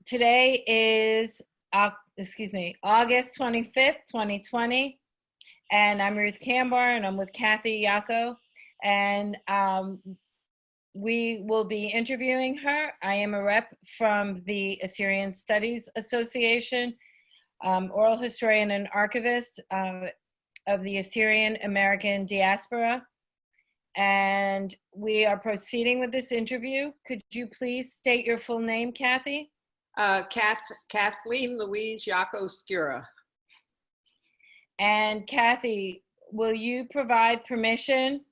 Today is, August 25th, 2020, and I'm Ruth Cambar, and I'm with Kathy Yacoe, and we will be interviewing her. I am a rep from the Assyrian Studies Association, oral historian and archivist of the Assyrian American diaspora, and we are proceeding with this interview. Could you please state your full name, Kathy? Kathleen Louise Yacoe Skura. And Kathy, will you provide permission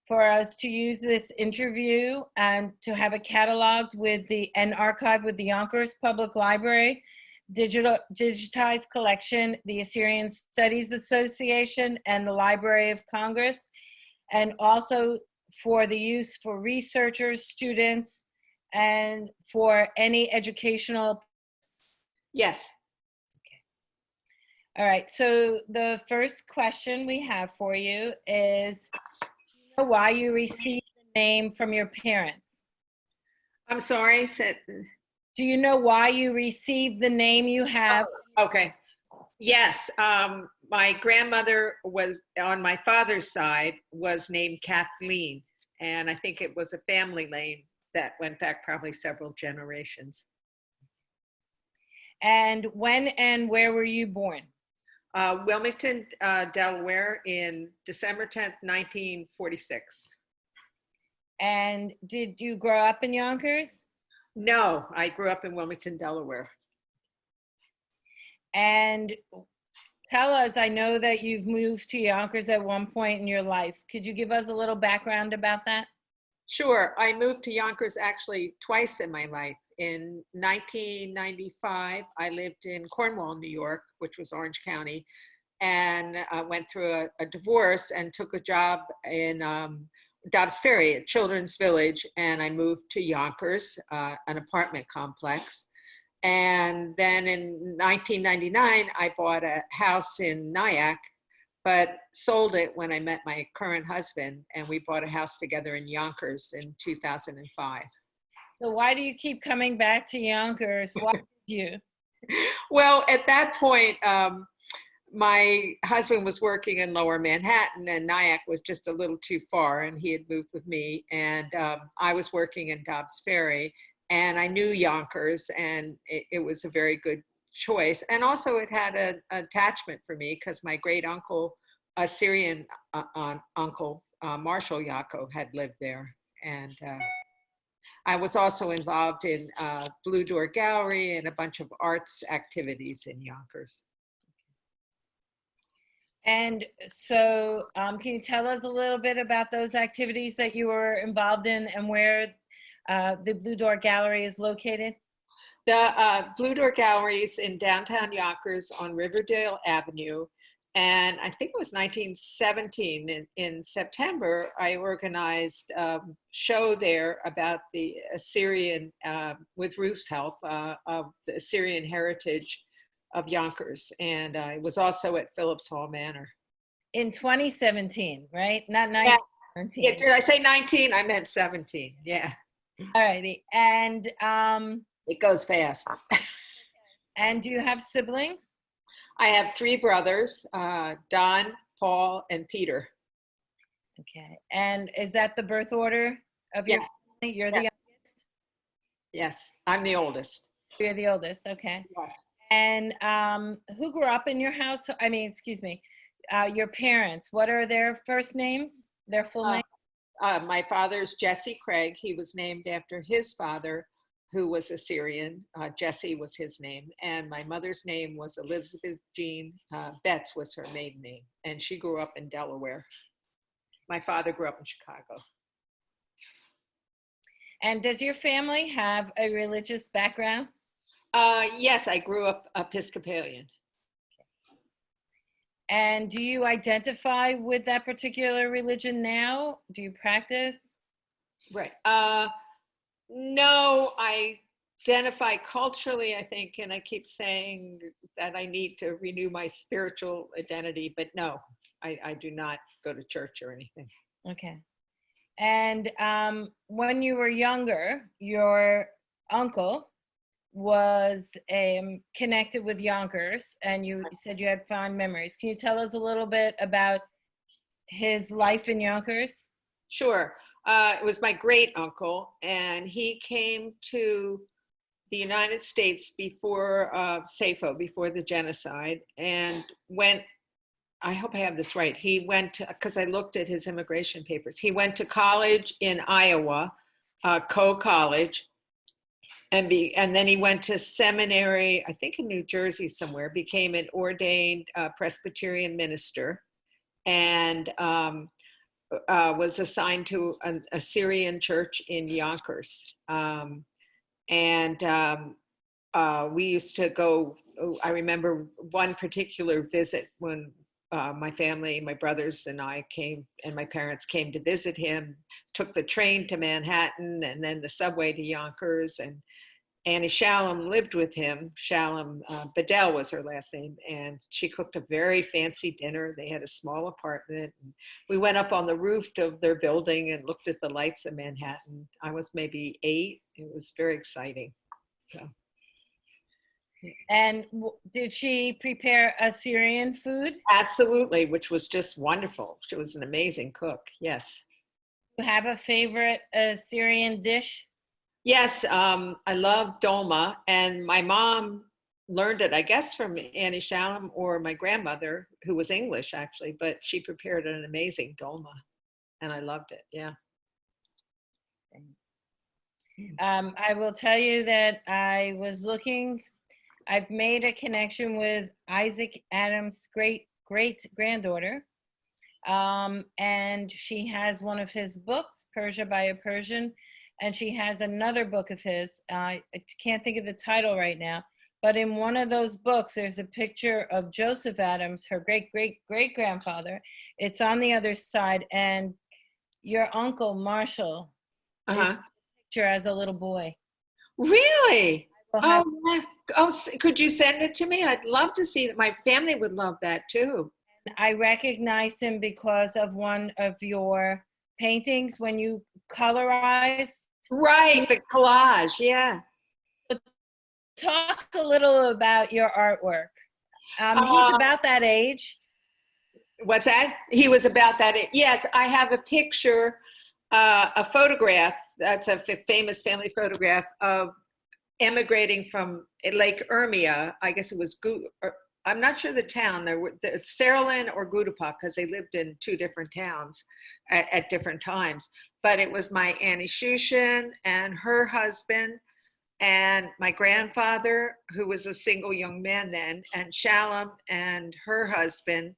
for us to use this interview and to have it cataloged with and archived with the Yonkers Public Library, digitized collection, the Assyrian Studies Association, and the Library of Congress, and also for the use for researchers, students, and for any educational? Yes. Okay. All right, so the first question we have for you is, do you know why you received the name from your parents? I'm sorry, Do you know why you received the name you have? Oh, okay. Yes, my grandmother was, on my father's side, was named Kathleen, and I think it was a family name that went back probably several generations. And when and where were you born? Wilmington, Delaware, in December 10th, 1946. And did you grow up in Yonkers? No, I grew up in Wilmington, Delaware. And tell us, I know that you've moved to Yonkers at one point in your life. Could you give us a little background about that? Sure. I moved to Yonkers actually twice in my life. In 1995, I lived in Cornwall, New York, which was Orange County, and went through a divorce and took a job in Dobbs Ferry, a children's village, and I moved to Yonkers, an apartment complex. And then in 1999, I bought a house in Nyack, but sold it when I met my current husband, and we bought a house together in Yonkers in 2005. So why do you keep coming back to Yonkers? Why did you? Well, at that point, my husband was working in Lower Manhattan, and Nyack was just a little too far, and he had moved with me, and I was working in Dobbs Ferry, and I knew Yonkers, and it was a very good choice. And also it had an attachment for me because my great uncle, Assyrian uncle, Marshall Yacoe, had lived there. And I was also involved in Blue Door Gallery and a bunch of arts activities in Yonkers. And so can you tell us a little bit about those activities that you were involved in and where the Blue Door Gallery is located? The Blue Door Gallery is in downtown Yonkers on Riverdale Avenue. And I think it was 1917, in September, I organized a show there about the Assyrian, with Ruth's help, of the Assyrian heritage of Yonkers. And I was also at Phillips Hall Manor. In 2017, right? Not 1917. Yeah, did I say 19? I meant 17, yeah. All righty, and it goes fast. And do you have siblings? I have 3 brothers, Don, Paul, and Peter. Okay, and is that the birth order of your family? You're the youngest? Yes, I'm the oldest. You're the oldest, okay. Yes. And who grew up in your house? I mean, excuse me, your parents, what are their first names, their full names? My father's Jesse Craig. He was named after his father, who was Assyrian. Jesse was his name. And my mother's name was Elizabeth Jean. Betts was her maiden name. And she grew up in Delaware. My father grew up in Chicago. And does your family have a religious background? Yes, I grew up Episcopalian. And do you identify with that particular religion now? Do you practice? Right. No, I identify culturally, I think, and I keep saying that I need to renew my spiritual identity, but no, I do not go to church or anything. Okay. And when you were younger, your uncle was connected with Yonkers, and you said you had fond memories. Can you tell us a little bit about his life in Yonkers? Sure. It was my great uncle, and he came to the United States before SAFO, before the genocide, and went. I hope I have this right. He went because I looked at his immigration papers. He went to college in Iowa, Coe College, and then he went to seminary, I think in New Jersey somewhere. Became an ordained Presbyterian minister, and was assigned to an Assyrian church in Yonkers. We used to go. I remember one particular visit when my family, my brothers and I came, and my parents came to visit him, took the train to Manhattan and then the subway to Yonkers. And Annie Shalom lived with him. Shalom Bedell was her last name. And she cooked a very fancy dinner. They had a small apartment. And we went up on the roof of their building and looked at the lights of Manhattan. I was maybe 8. It was very exciting. So. And did she prepare Assyrian food? Absolutely, which was just wonderful. She was an amazing cook. Yes. Do you have a favorite Assyrian dish? Yes, I love dolma, and my mom learned it, I guess, from Annie Shalom or my grandmother, who was English actually, but she prepared an amazing dolma, and I loved it. Yeah. I will tell you that I was looking. I've made a connection with Isaac Adams' great granddaughter, and she has one of his books, Persia by a Persian, and she has another book of his. I can't think of the title right now, but in one of those books, there's a picture of Joseph Adams, her great grandfather. It's on the other side, and your uncle Marshall is in the picture as a little boy. Really? Could you send it to me? I'd love to see that. My family would love that too. I recognized him because of one of your paintings when you colorized. Right, the collage, yeah. Talk a little about your artwork. He's about that age. What's that? He was about that age. Yes, I have a picture, a photograph. That's a famous family photograph of emigrating from Lake Urmia. I guess it was, I'm not sure the town. It's Saralin or Gudapa, because they lived in 2 different towns at different times. But it was my Annie Shushin and her husband and my grandfather, who was a single young man then, and Shalom and her husband.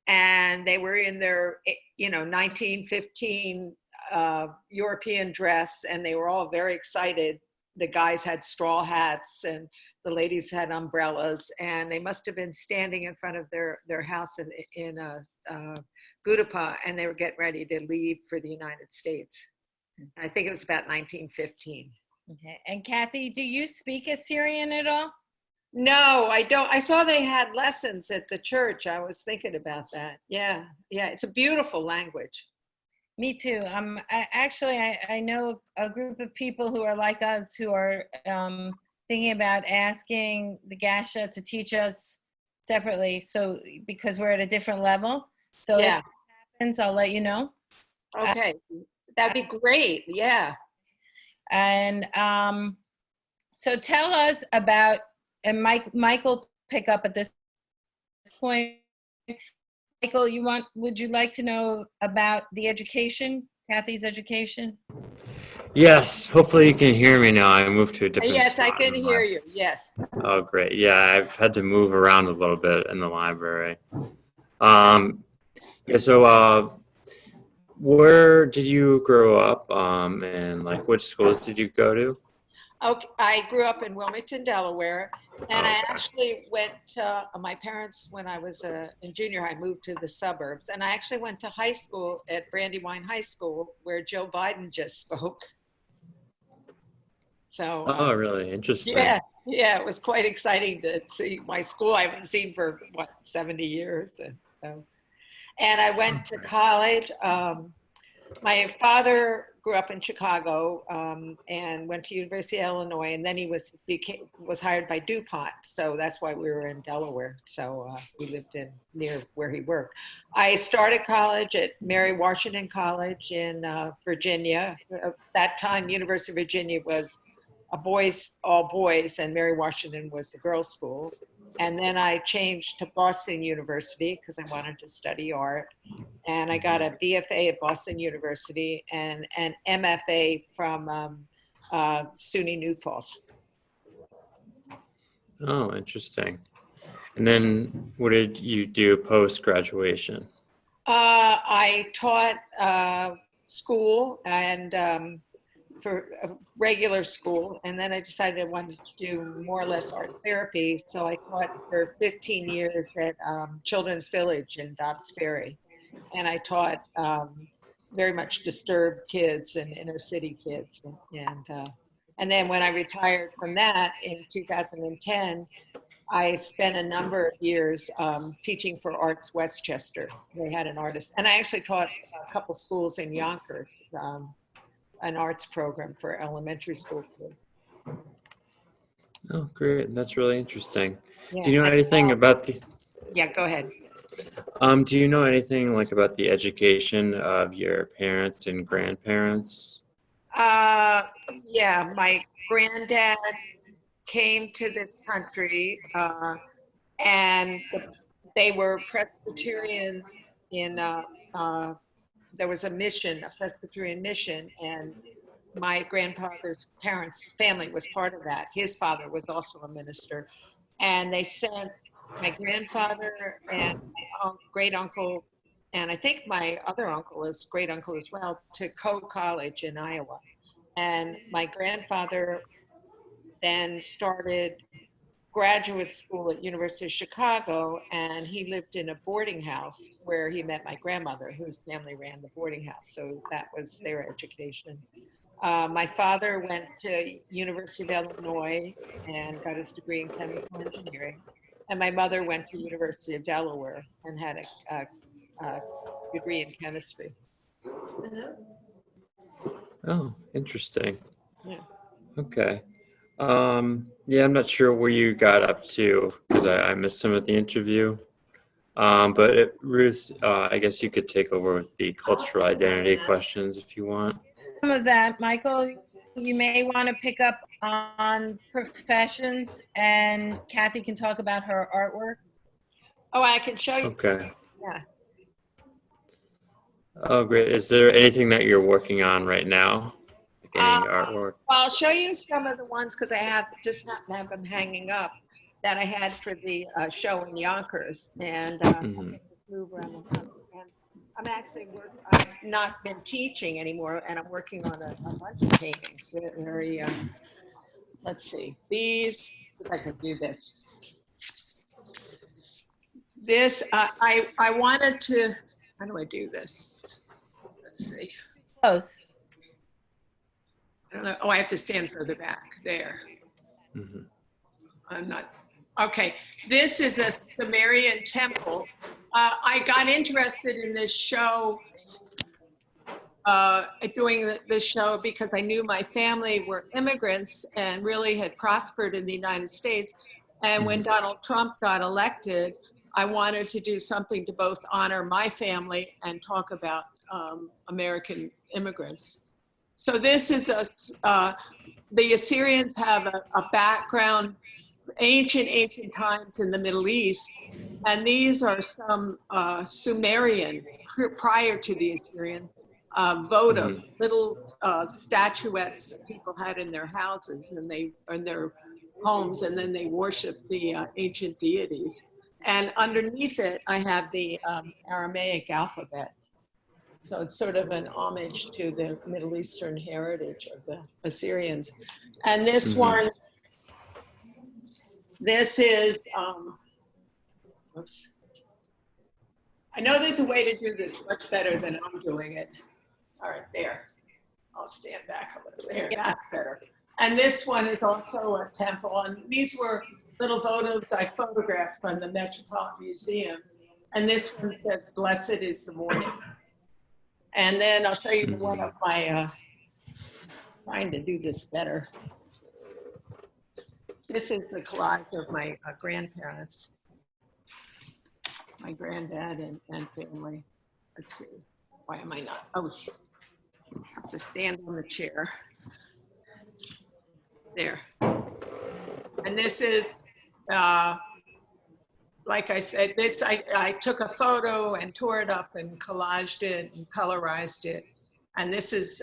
And they were in their, 1915 European dress, and they were all very excited. The guys had straw hats and the ladies had umbrellas, and they must have been standing in front of their house in Gudapa, and they were getting ready to leave for the United States. I think it was about 1915. Okay. And Kathy, do you speak Assyrian at all? No, I don't. I saw they had lessons at the church. I was thinking about that. Yeah. It's a beautiful language. Me too. I know a group of people who are like us, who are thinking about asking the Gasha to teach us separately. So because we're at a different level. So if it happens, I'll let you know. Okay, that'd be great. Yeah. And so tell us about, and Michael pick up at this point. Michael, would you like to know about the education, Kathy's education? Yes, hopefully you can hear me now. I moved to a different Yes, spot I can hear you. Yes. Oh, great. Yeah, I've had to move around a little bit in the library. So where did you grow up, and like which schools did you go to? Okay, I grew up in Wilmington, Delaware, and I actually went to my parents when I was in junior high, moved to the suburbs, and I actually went to high school at Brandywine High School, where Joe Biden just spoke. So. Oh, really? Interesting. Yeah, it was quite exciting to see my school I haven't seen for 70 years. And I went to college. My father grew up in Chicago and went to University of Illinois, and then he was hired by DuPont, so that's why we were in Delaware. So we lived near where he worked. I started college at Mary Washington College in Virginia. At that time, University of Virginia was all boys, and Mary Washington was the girls' school. And then I changed to Boston University because I wanted to study art. And I got a BFA at Boston University and an MFA from SUNY New Paltz. Oh, interesting. And then what did you do post-graduation? I taught school and for a regular school, and then I decided I wanted to do more or less art therapy. So I taught for 15 years at Children's Village in Dobbs Ferry. And I taught very much disturbed kids and inner city kids. And then when I retired from that in 2010, I spent a number of years teaching for Arts Westchester. They had an artist, and I actually taught a couple schools in Yonkers, an arts program for elementary school kids. Oh, great. That's really interesting. Yeah. Do you know anything about the... Yeah, go ahead. Do you know anything like about the education of your parents and grandparents? Yeah, my granddad came to this country and they were Presbyterian there was a mission, a Presbyterian mission, and my grandfather's parents' family was part of that. His father was also a minister. And they sent my grandfather and my great uncle, and I think my other uncle is great uncle as well, to Coe College in Iowa. And my grandfather then started graduate school at University of Chicago, and he lived in a boarding house where he met my grandmother, whose family ran the boarding house. So that was their education. My father went to University of Illinois and got his degree in chemical engineering. And my mother went to University of Delaware and had a degree in chemistry. Oh, interesting. Yeah. Okay. Yeah, I'm not sure where you got up to because I missed some of the interview. But Ruth, I guess you could take over with the cultural identity questions if you want. Some of that, Michael, you may want to pick up on professions, and Kathy can talk about her artwork. Oh, I can show you. Okay. Yeah. Oh, great. Is there anything that you're working on right now? Like any artwork? Well, I'll show you some of the ones because I just happen to have them hanging up that I had for the show in Yonkers. And move around the house. And I'm actually I've not been teaching anymore, and I'm working on a bunch of paintings. Very, let's see, these, if I can do this. This, I wanted to, how do I do this? Let's see. Close. I don't know. Oh, I have to stand further back. There. Mm-hmm. I'm not. Okay. This is a Sumerian temple. I got interested in this show, doing this show because I knew my family were immigrants and really had prospered in the United States. And when Donald Trump got elected, I wanted to do something to both honor my family and talk about American immigrants. So this is the Assyrians have a background, ancient times in the Middle East, and these are some Sumerian, prior to the Assyrian, votives, little statuettes that people had in their houses and in their homes, and then they worshiped the ancient deities. And underneath it, I have the Aramaic alphabet. So it's sort of an homage to the Middle Eastern heritage of the Assyrians. And this one, this is, oops. I know there's a way to do this much better than I'm doing it. All right, there. I'll stand back a little there. That's better. And this one is also a temple. And these were little votives I photographed from the Metropolitan Museum. And this one says, "Blessed is the morning." And then I'll show you one of my trying to do this better. This is the collage of my grandparents, my granddad and family. Let's see, why am I not? Oh, I have to stand on the chair. There. And this is, like I said, this I took a photo and tore it up and collaged it and colorized it. And this is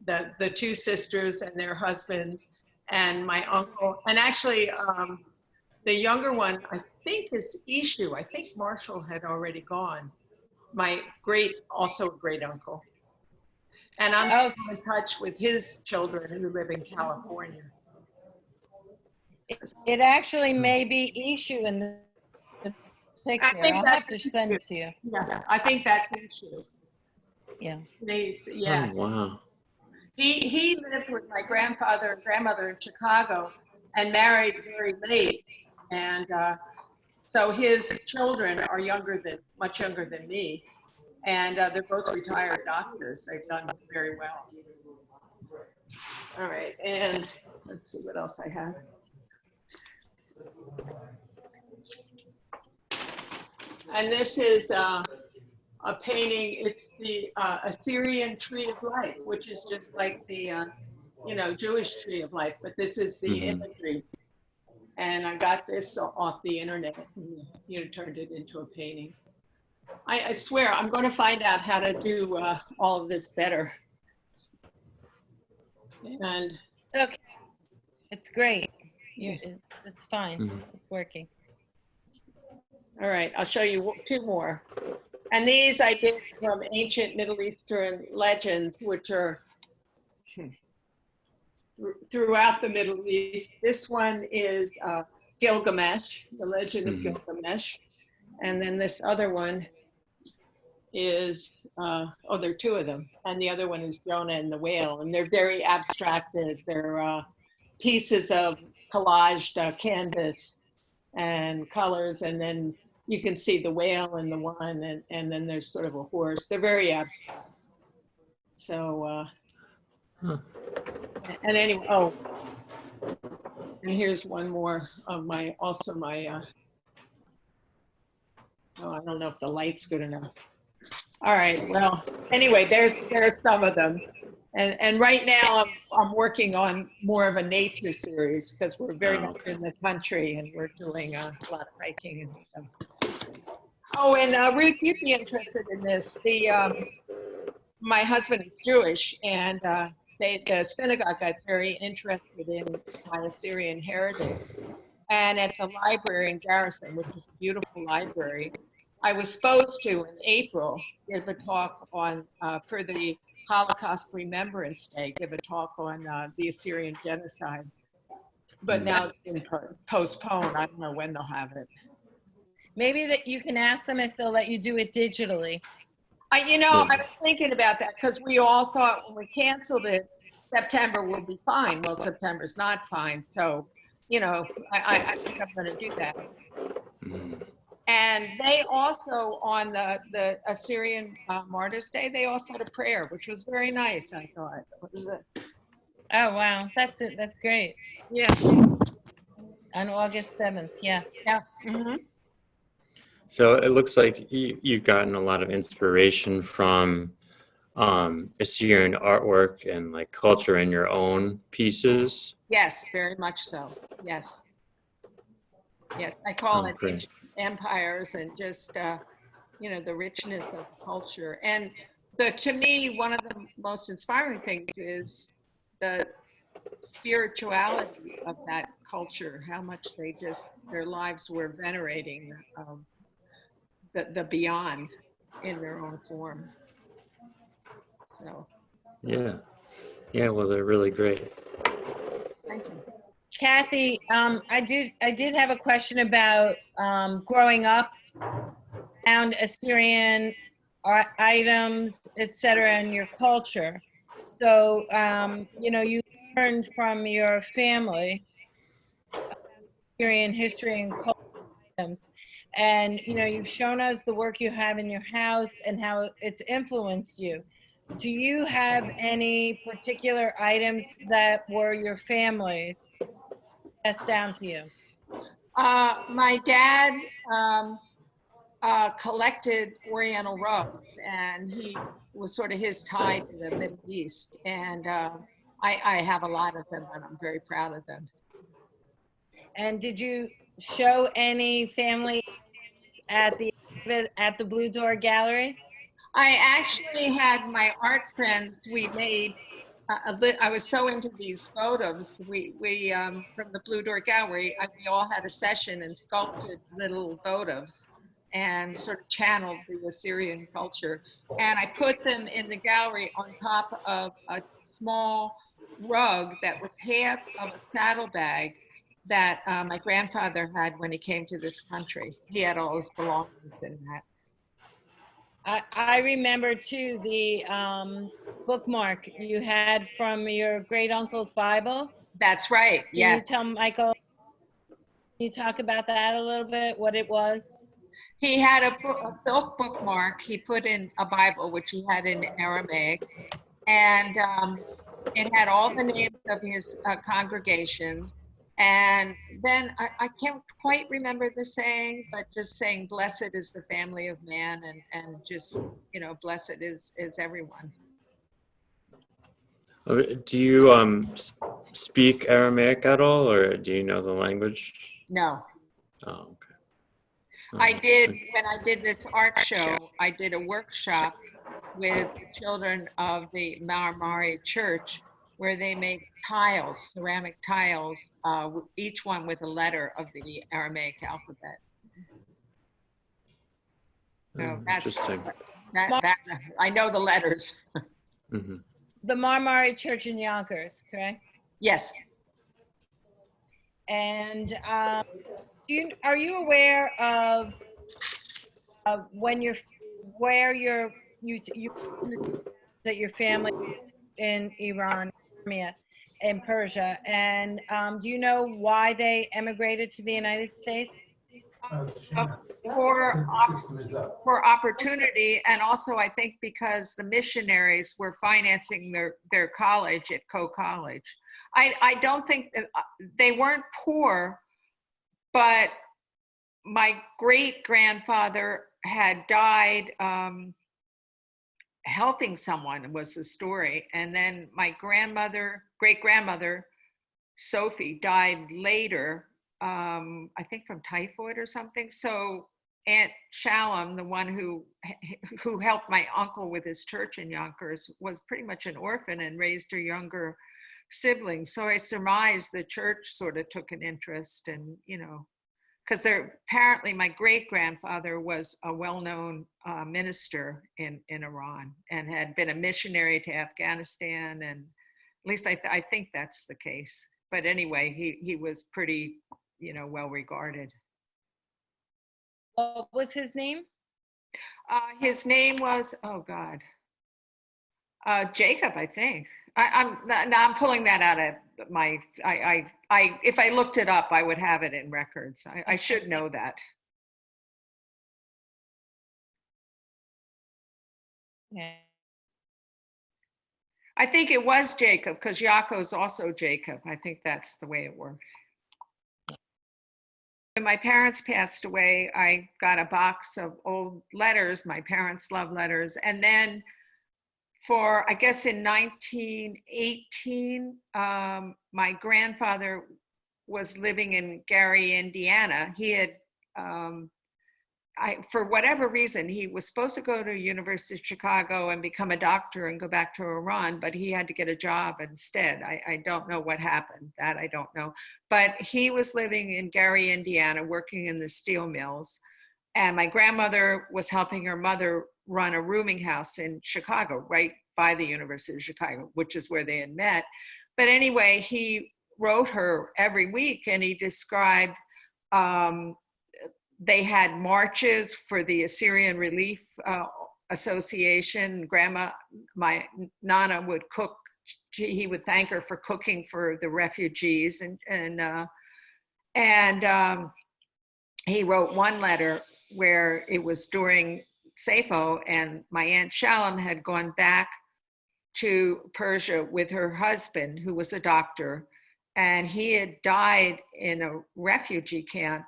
the two sisters and their husbands and my uncle. And actually, the younger one, I think, is Ishu. I think Marshall had already gone. My also great uncle. And I'm still in touch with his children who live in California. It actually may be Ishu in the picture. I'll have to send it to you. Yeah, I think that's Ishu. Yeah. Yeah. Oh, wow. He lived with my grandfather and grandmother in Chicago and married very late. And so his children are much younger than me. And they're both retired doctors. They've done very well. All right, and let's see what else I have. And this is a painting. It's the Assyrian Tree of Life, which is just like the, Jewish Tree of Life, but this is the imagery. And I got this off the internet and, turned it into a painting. I swear, I'm going to find out how to do all of this better. And it's okay. It's great. It's fine. It's working. All right, I'll show you two more. And these I did from ancient Middle Eastern legends, which are throughout the Middle East. This one is Gilgamesh, the legend of Gilgamesh. And then this other one is, there are two of them. And the other one is Jonah and the whale. And they're very abstracted. They're pieces of collaged canvas and colors. And then you can see the whale in the one, and then there's sort of a horse. They're very abstract. So, and anyway, and here's one more of my, I don't know if the light's good enough. All right, well, anyway, there's some of them. And right now I'm working on more of a nature series because we're very much in the country and we're doing a lot of hiking and stuff. Oh, and Ruth, you'd be interested in this. My husband is Jewish, and the synagogue got very interested in my Assyrian heritage. And at the library in Garrison, which is a beautiful library, I was supposed to, in April, give a talk on, for the Holocaust Remembrance Day, give a talk on the Assyrian Genocide. But now it's been postponed. I don't know when they'll have it. Maybe that you can ask them if they'll let you do it digitally. I was thinking about that because we all thought when we canceled it, September will be fine. Well, September's not fine. So, I think I'm going to do that. And they also, on the Assyrian Martyrs Day, they also had a prayer, which was very nice, I thought. What is it? Oh, wow. That's it. That's great. Yeah. On August 7th, yes. Yeah. So it looks like you've gotten a lot of inspiration from Assyrian artwork and like culture in your own pieces. Yes, very much so. Yes. Yes, I call it ancient empires and just, the richness of the culture. And to me, one of the most inspiring things is the spirituality of that culture, how much their lives were venerating the beyond in their own form. So. Yeah, well, they're really great. Thank you. Kathy, I did have a question about growing up around Assyrian items, etc., in your culture. So, you learned from your family Assyrian history and culture items. And, you've shown us the work you have in your house and how it's influenced you. do you have any particular items that were your family's passed down to you? My dad collected Oriental rugs, and he was sort of his tie to the Middle East. And I have a lot of them, and I'm very proud of them. And did you show any family at the Blue Door Gallery? I actually had my art friends. We made. I was so into these photos. We from the Blue Door Gallery. We all had a session and sculpted little photos, and sort of channeled the Assyrian culture. And I put them in the gallery on top of a small rug that was half of a saddlebag that my grandfather had when he came to this country. He had all his belongings in that. I remember too the bookmark you had from your great uncle's Bible. That's right. Can you Yes. tell Michael? Can you talk about that a little bit? What it was? He had a silk bookmark he put in a Bible, which he had in Aramaic, and it had all the names of his congregations. And then I can't quite remember the saying, but just saying, "Blessed is the family of man," and just, blessed is everyone. Do you speak Aramaic at all, or do you know the language? No. Oh, okay. I did, when I did this art show, I did a workshop with the children of the Marmari Church where they make tiles, ceramic tiles, each one with a letter of the Aramaic alphabet. So that's interesting. That I know the letters. Mm-hmm. The Marmari Church in Yonkers, correct? Yes. And are you aware of that your family in Iran, in Persia, and do you know why they emigrated to the United States? For opportunity, and also I think because the missionaries were financing their college at Yacoe College. I don't think they weren't poor, but my great grandfather had died helping someone, was the story, and then my great grandmother Sophie died later, I think from typhoid or something. So Aunt Shalom, the one who helped my uncle with his church in Yonkers, was pretty much an orphan and raised her younger siblings. So I surmise the church sort of took an interest, and because apparently my great grandfather was a well-known minister in Iran and had been a missionary to Afghanistan, and at least I think that's the case. But anyway, he was pretty, well regarded. What was his name? His name was, oh God, Jacob, I think. I'm pulling that out of my. If I looked it up, I would have it in records. I should know that. Yeah. I think it was Jacob, because Yacoe is also Jacob. I think that's the way it worked. When my parents passed away, I got a box of old letters, my parents' love letters. And then I guess in 1918, my grandfather was living in Gary, Indiana. He had, for whatever reason, he was supposed to go to University of Chicago and become a doctor and go back to Iran, but he had to get a job instead. I don't know what happened. That I don't know. But he was living in Gary, Indiana, working in the steel mills. And my grandmother was helping her mother run a rooming house in Chicago, right by the University of Chicago, which is where they had met. But anyway, he wrote her every week, and he described they had marches for the Assyrian Relief Association. My Nana would cook. He would thank her for cooking for the refugees, and he wrote one letter where it was during Safo, and my Aunt Shalom had gone back to Persia with her husband, who was a doctor, and he had died in a refugee camp.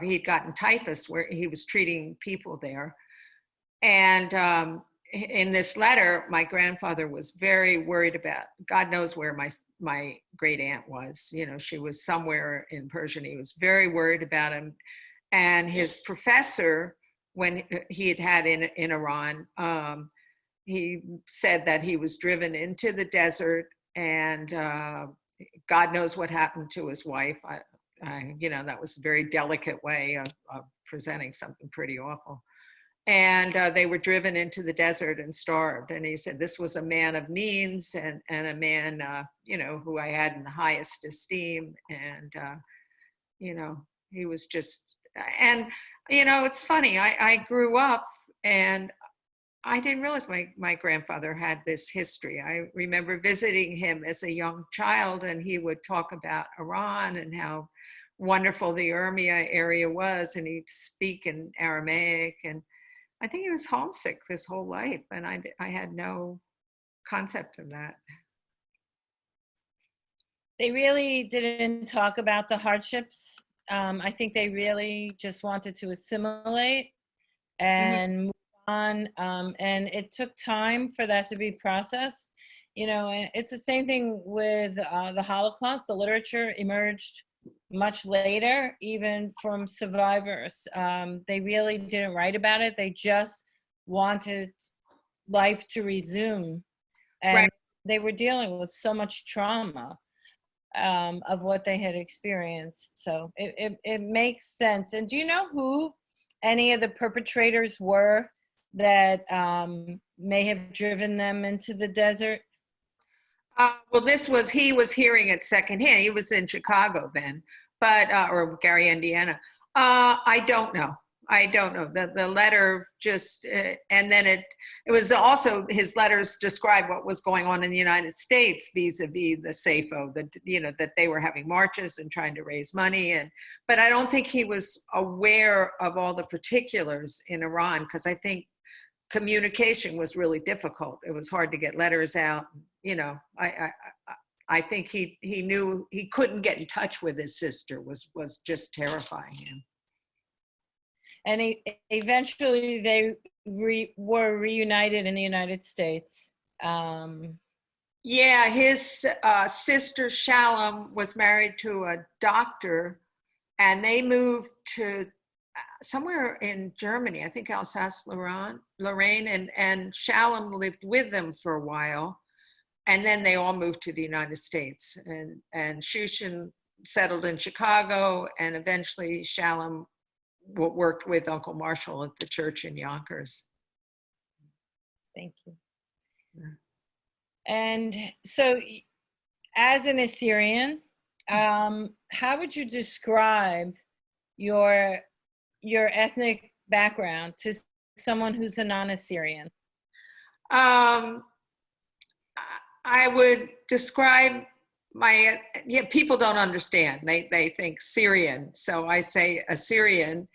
He'd gotten typhus where he was treating people there. And in this letter, my grandfather was very worried about, God knows where my great aunt was. You know, she was somewhere in Persia, and he was very worried about him. And his professor, when he had in Iran, he said that he was driven into the desert, and God knows what happened to his wife. You know, that was a very delicate way of presenting something pretty awful. And they were driven into the desert and starved. And he said, this was a man of means, and a man, you know, who I had in the highest esteem. And, you know, he was just, and, you know, it's funny, I grew up and I didn't realize my grandfather had this history. I remember visiting him as a young child, and he would talk about Iran and how wonderful the Urmia area was, and he'd speak in Aramaic. And I think he was homesick his whole life, and I had no concept of that. They really didn't talk about the hardships. I think they really just wanted to assimilate and move on. And it took time for that to be processed. You know, and it's the same thing with the Holocaust. The literature emerged much later, even from survivors. They really didn't write about it. They just wanted life to resume. And Right. they were dealing with so much trauma of what they had experienced. So it makes sense. And do you know who any of the perpetrators were that may have driven them into the desert? Well, he was hearing it secondhand. He was in Chicago then, but, or Gary, Indiana. I don't know. The letter just, and then it was also, his letters described what was going on in the United States vis-a-vis the SAFO, you know, that they were having marches and trying to raise money. But I don't think he was aware of all the particulars in Iran, because I think communication was really difficult. It was hard to get letters out. You know, I think he knew he couldn't get in touch with his sister, was just terrifying him. And eventually they were reunited in the United States. Yeah, his sister Shalom was married to a doctor, and they moved to somewhere in Germany, I think Alsace-Lorraine, and Shalom lived with them for a while. And then they all moved to the United States, and Shushan settled in Chicago, and eventually Shalom worked with Uncle Marshall at the church in Yonkers. Thank you. Yeah. And so, as an Assyrian, how would you describe your ethnic background to someone who's a non-Assyrian? I would describe people don't understand. They think Syrian, so I say Assyrian.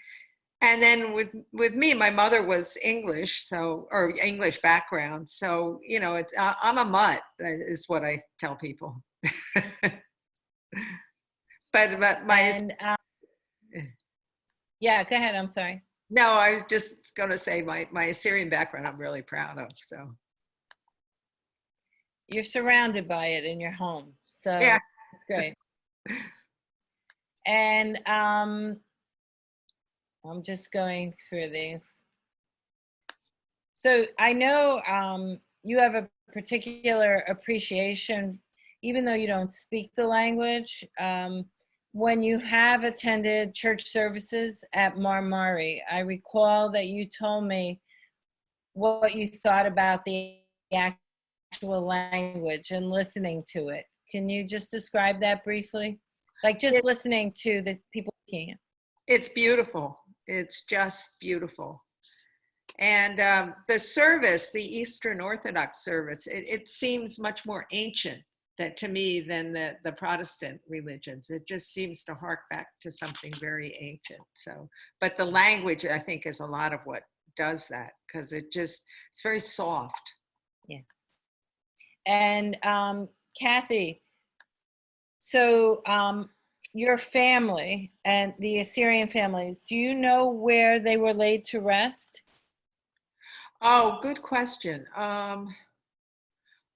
And then with me, my mother was English, or English background. So, you know, I'm a mutt, is what I tell people. but my. And, yeah, go ahead. I'm sorry. No, I was just going to say my Assyrian background I'm really proud of. So. You're surrounded by it in your home. So yeah, it's great. And I'm just going through these. So I know you have a particular appreciation, even though you don't speak the language, when you have attended church services at Marmari. I recall that you told me what you thought about the actual language and listening to it. Can you just describe that briefly? Like just listening to the people speaking it. It's beautiful. It's just beautiful. And the service, the Eastern Orthodox service, it seems much more ancient to me than the Protestant religions. It just seems to hark back to something very ancient. So, but the language, I think, is a lot of what does that, because it's very soft. Yeah. And Kathy, so your family and the Assyrian families, do you know where they were laid to rest? Oh, good question.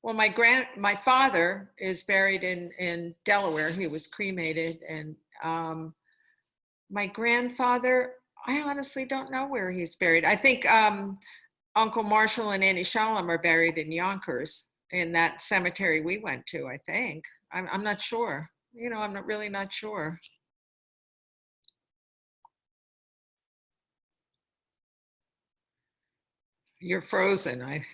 Well, my father is buried in Delaware. He was cremated, and my grandfather, I honestly don't know where he's buried. I think Uncle Marshall and Annie Shalom are buried in Yonkers in that cemetery we went to, I think. I'm not sure. I'm not sure. You're frozen.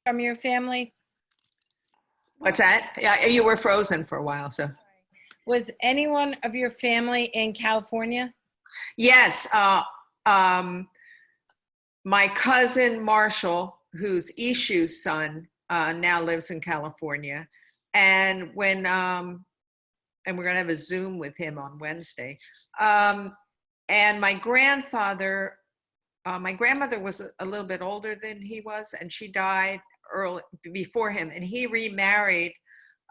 From your family? What's that? Yeah, you were frozen for a while, so. Was anyone of your family in California? Yes. My cousin Marshall, who's Ishu's son, now lives in California. And and we're going to have a Zoom with him on Wednesday. And my grandmother was a little bit older than he was, and she died early before him. And he remarried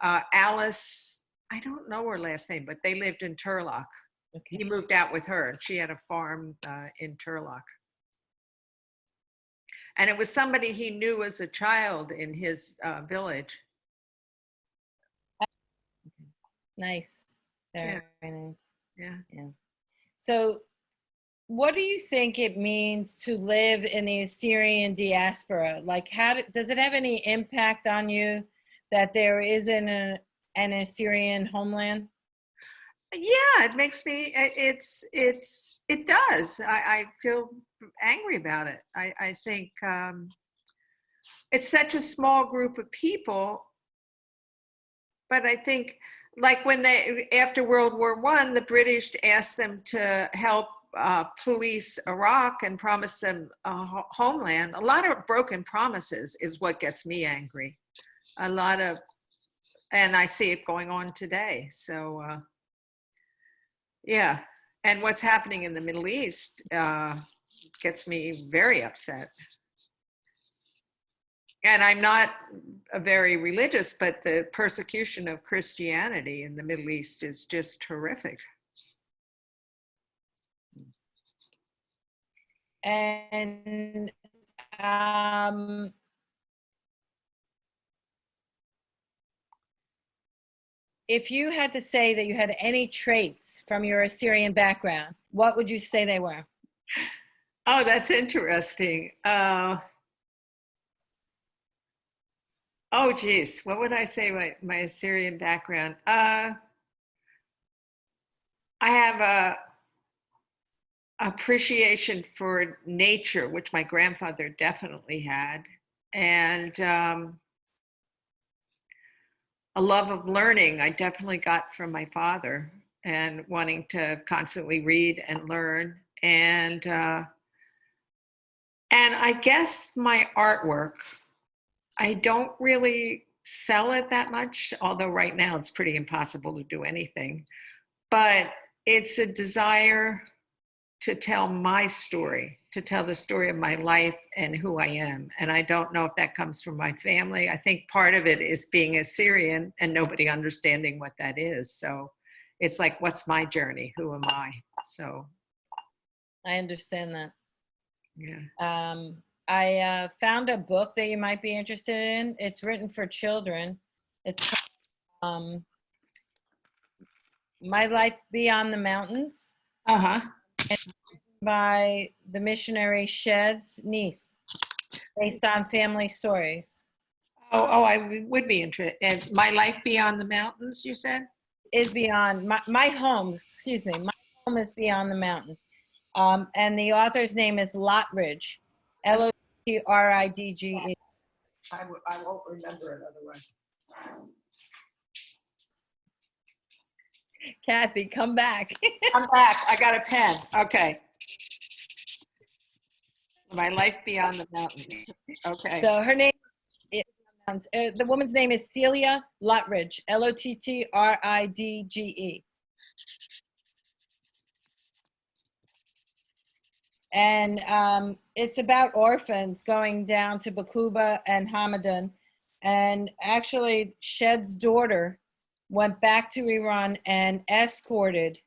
Alice. I don't know her last name, but they lived in Turlock. Okay. He moved out with her, and she had a farm in Turlock. And it was somebody he knew as a child in his village. Nice. Very nice. Yeah. So what do you think it means to live in the Assyrian diaspora? Like, does it have any impact on you that there isn't an Assyrian homeland? Yeah, it makes me, it does. I feel angry about it. I think it's such a small group of people, but I think like when after World War I, the British asked them to help police Iraq and promise them a homeland. A lot of broken promises is what gets me angry. And I see it going on today. So yeah, and what's happening in the Middle East gets me very upset. And I'm not very religious, but the persecution of Christianity in the Middle East is just horrific. And if you had to say that you had any traits from your Assyrian background, what would you say they were? Oh, that's interesting. Oh, geez, what would I say my Assyrian background? I have a appreciation for nature, which my grandfather definitely had, and a love of learning I definitely got from my father, and wanting to constantly read and learn, and I guess my artwork. I don't really sell it that much, although right now it's pretty impossible to do anything. But it's a desire to tell my story, to tell the story of my life and who I am. And I don't know if that comes from my family. I think part of it is being Assyrian and nobody understanding what that is. So it's like, what's my journey? Who am I? So I understand that. Yeah. I found a book that you might be interested in. It's written for children. It's called, My Life Beyond the Mountains. By the missionary Shed's niece, based on family stories. Oh, I would be interested. And My Life Beyond the Mountains, you said? Is beyond my home, excuse me. My home is beyond the mountains. And the author's name is Lotridge, Lotridge. I won't remember it otherwise. Kathy, come back. I'm back. I got a pen. Okay. My Life Beyond the Mountains. Okay. So her name, the woman's name is Celia Lotridge, Lotridge. And it's about orphans going down to Bakuba and Hamadan. And actually, Shed's daughter went back to Iran and escorted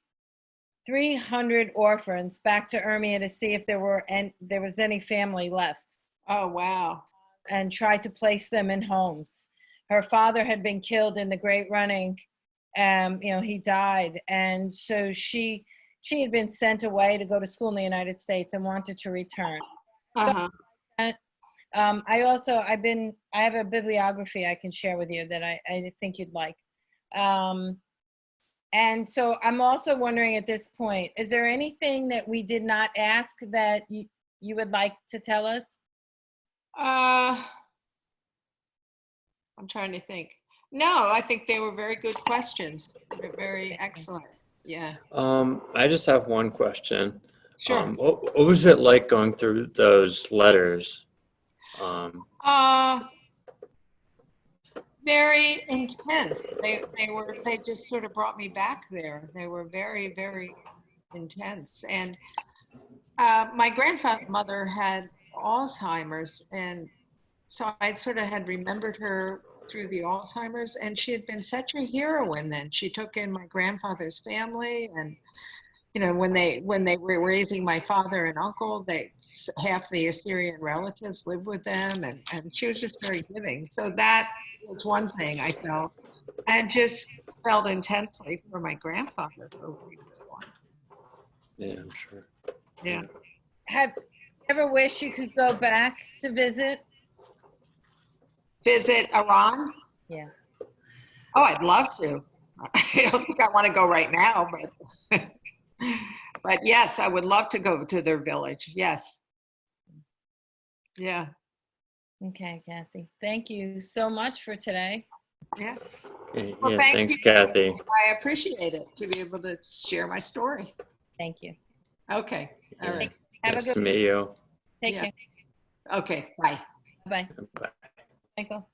300 orphans back to Urmia to see if there was any family left, Oh, wow. and tried to place them in homes. Her father had been killed in the Great Running. He died, and so she had been sent away to go to school in the United States and wanted to return. Uh-huh. I have a bibliography I can share with you that I think you'd like. And so I'm also wondering at this point, is there anything that we did not ask that you would like to tell us? I'm trying to think. No, I think they were very good questions. They're very excellent. Yeah. I just have one question. Sure. What was it like going through those letters? Very intense. They just sort of brought me back there. They were very, very intense. And my grandmother had Alzheimer's, and so I sort of had remembered her through the Alzheimer's, and she had been such a heroine then. She took in my grandfather's family, and when they were raising my father and uncle, half the Assyrian relatives lived with them, and she was just very giving. So that was one thing I felt, and just felt intensely for my grandfather for what he was going. Yeah, I'm sure. Yeah. Have you ever wished you could go back to visit? Visit Iran? Yeah. Oh, I'd love to. I don't think I want to go right now, but but yes, I would love to go to their village. Yes. Yeah. Okay, Kathy. Thank you so much for today. Yeah. Yeah, Well, thank thanks, you. Kathy. I appreciate it to be able to share my story. Thank you. Okay. All right. Have Nice a to good meet you. Take Yeah. care. Okay. Bye. Bye. Bye. Michael.